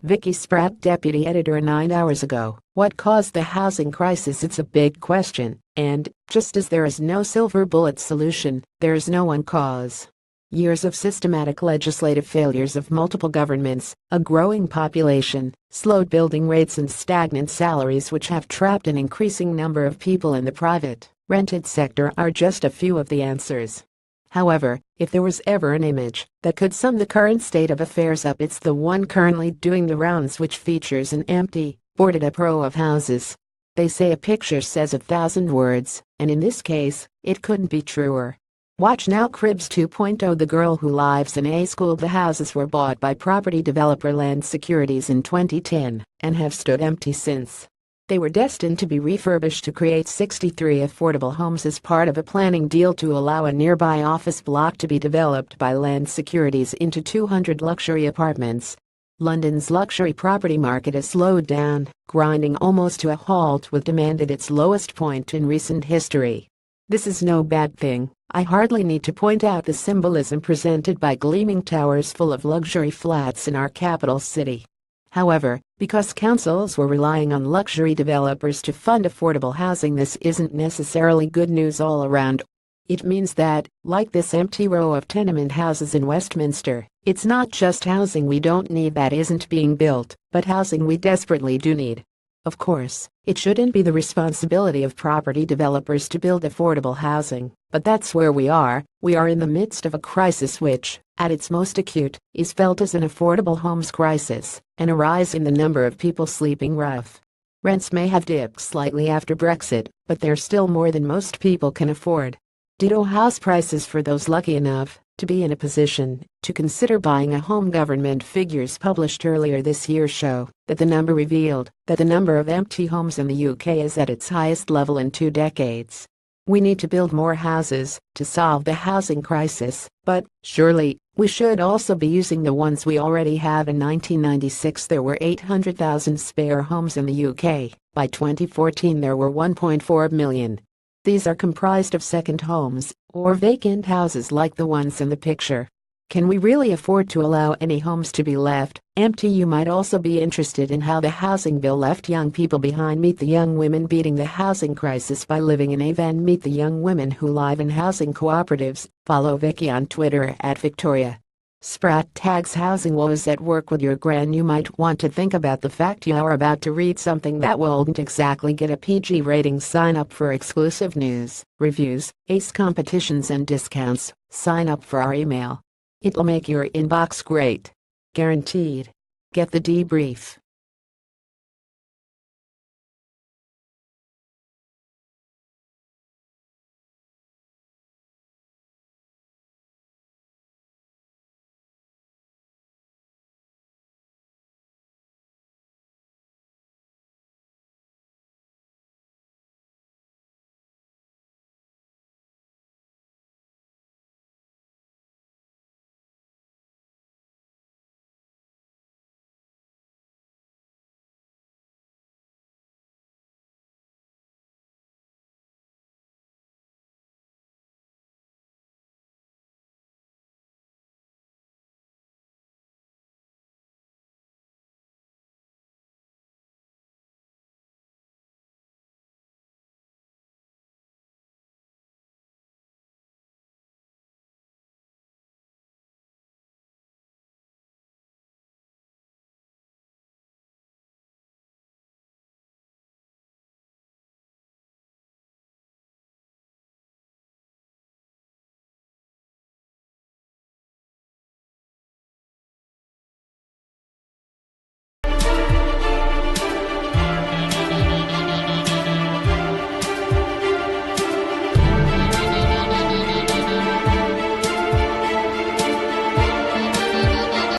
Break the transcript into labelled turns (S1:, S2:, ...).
S1: Vicky Spratt Deputy Editor 9 hours ago. What caused the housing crisis? It's a big question, and, just as there is no silver bullet solution, there is no one cause. Years of systematic legislative failures of multiple governments, a growing population, slowed building rates and stagnant salaries which have trapped an increasing number of people in the private, rented sector are just a few of the answers. However, if there was ever an image that could sum the current state of affairs up, it's the one currently doing the rounds, which features an empty, boarded-up row of houses. They say a picture says 1,000 words, and in this case, it couldn't be truer. Watch now. Cribs 2.0. The girl who lives in a school. The houses were bought by property developer Land Securities in 2010 and have stood empty since. They were destined to be refurbished to create 63 affordable homes as part of a planning deal to allow a nearby office block to be developed by Land Securities into 200 luxury apartments. London's luxury property market has slowed down, grinding almost to a halt with demand at its lowest point in recent history. This is no bad thing. I hardly need to point out the symbolism presented by gleaming towers full of luxury flats in our capital city. However, because councils were relying on luxury developers to fund affordable housing, this isn't necessarily good news all around. It means that, like this empty row of tenement houses in Westminster, it's not just housing we don't need that isn't being built, but housing we desperately do need. Of course, it shouldn't be the responsibility of property developers to build affordable housing, but that's where we are. We are in the midst of a crisis which, at its most acute, is felt as an affordable homes crisis, and a rise in the number of people sleeping rough. Rents may have dipped slightly after Brexit, but they're still more than most people can afford. Ditto house prices for those lucky enough to be in a position to consider buying a home. Government figures published earlier this year show that the number revealed that the number of empty homes in the UK is at its highest level in 2 decades. We need to build more houses to solve the housing crisis, but surely we should also be using the ones we already have. In 1996 there were 800,000 spare homes in the UK. By 2014 there were 1.4 million. These are comprised of second homes or vacant houses like the ones in the picture. Can we really afford to allow any homes to be left empty? You might also be interested in how the housing bill left young people behind. Meet the young women beating the housing crisis by living in a van. Meet the young women who live in housing cooperatives. Follow Vicky on Twitter @Victoria Spratt. Tags housing woes at work with your gran. You might want to think about the fact you are about to read something that won't exactly get a PG rating. Sign up for exclusive news, reviews, ace competitions and discounts. Sign up for our email. It'll make your inbox great. Guaranteed. Get the debrief.